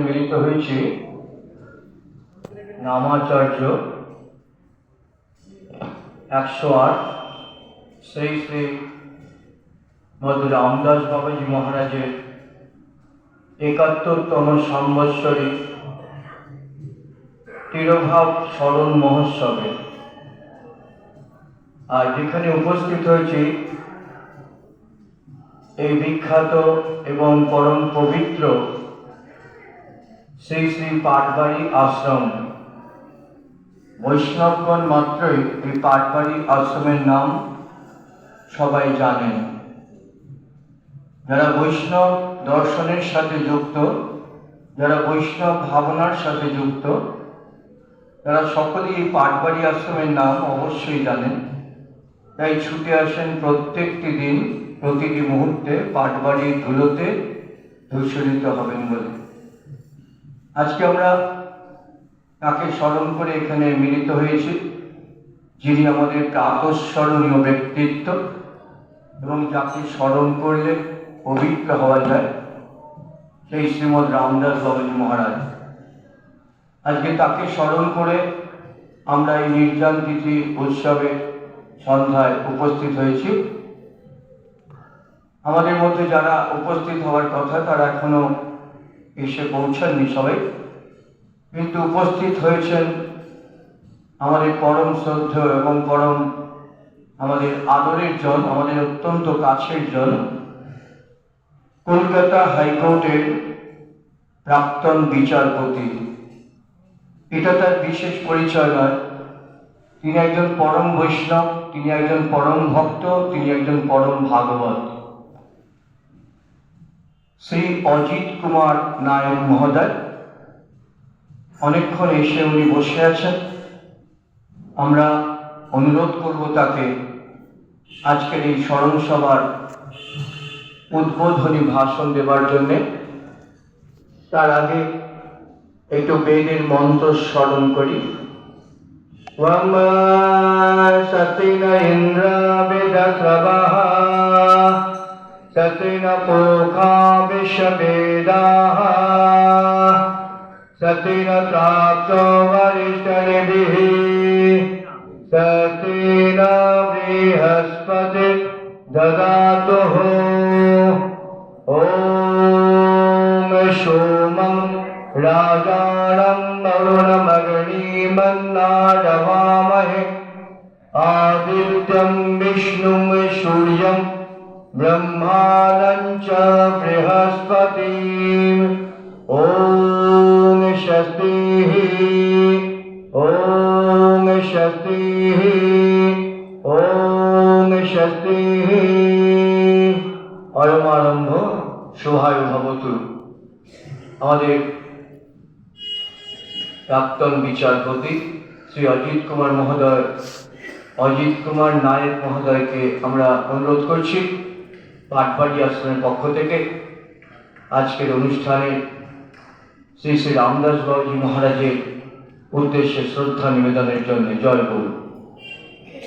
মিলিত হয়েছি নামাচার্য 108 শ্রী শ্রী মধু রামদাস বাবাজি মহারাজের 71তম সংবৎসরী তিরোভাব স্মরণ মহোৎসবে। আর যেখানে উপস্থিত হয়েছি এই বিখ্যাত এবং পরম পবিত্র শ্রী শ্রী পাটবাড়ি আশ্রম। বৈষ্ণবগণ মাত্রই এই পাটবাড়ি আশ্রমের নাম সবাই জানেন। যারা বৈষ্ণব দর্শনের সাথে যুক্ত, যারা বৈষ্ণব ভাবনার সাথে যুক্ত, তারা সকলেই এই পাটবাড়ি আশ্রমের নাম অবশ্যই জানেন। তাই ছুটে আসেন প্রত্যেকটি দিন, প্রতিটি মুহূর্তে পাটবাড়ির ধুলোতে ধূসরিত হবেন বলে। আজকে আমরা তাকে স্মরণ করে এখানে মিলিত হয়েছি, যিনি আমাদের প্রাতঃস্মরণীয় ব্যক্তিত্ব এবং যাকে স্মরণ করলে পবিত্র হওয়া যায়, সেই শ্রীমৎ রামদাস বাবাজি মহারাজ। আজকে তাকে স্মরণ করে আমরা এই নির্জন তিথি উৎসবে সন্ধ্যায় উপস্থিত হয়েছি। আমাদের মধ্যে যারা উপস্থিত হওয়ার কথা তারা এখনো এসে পৌঁছাননি সবাই, কিন্তু উপস্থিত হয়েছেন আমাদের পরম শ্রদ্ধেয় এবং পরম আমাদের আদরের জন, আমাদের অত্যন্ত কাছের জন, কলকাতা হাইকোর্টের প্রাক্তন বিচারপতি। এটা তার বিশেষ পরিচয় নয়, তিনি একজন পরম বৈষ্ণব, তিনি একজন পরম ভক্ত, তিনি একজন পরম ভাগবত। শ্রী অজিত কুমার নায়ক মহোদয় অনেকক্ষণ এসে উনি বসে আছেন। আমরা অনুরোধ করব তাকে আজকের এই স্মরণ সভার উদ্বোধনী ভাষণ দেবার জন্যে। তার আগে একটু বেদের মন্ত্র স্মরণ করি। সতিন ইন্দ্র বেদশ্রবঃ সতিন পোখা বিশ্ববেদাঃ সতিন ত্রাপ্তো বরিষ্ঠনিধিঃ সতিন বৃহস্পতি দদাতুঃ। ওম সোমং রাজানং অরুণমগ্নিমন্নারভামহে আদিত্যং বিষ্ণুং সূর্যং ব্রহ্মাণং চ বৃহস্পতিম। ওম স্বস্তিঃ ওম স্বস্তিঃ ওম স্বস্তিঃ। অয়মারম্ভ সহায় ভবতু। আমাদের প্রাক্তন বিচারপতি শ্রী অজিত কুমার মহোদয়, অজিত কুমার নায়ক মহোদয়কে আমরা অনুরোধ করছি পাটবাড়ি আশ্রমের পক্ষ থেকে আজকের অনুষ্ঠানে শ্রী শ্রী রামদাস বাবাজি মহারাজের উদ্দেশ্যে শ্রদ্ধা নিবেদনের জন্য। জয় গুরু।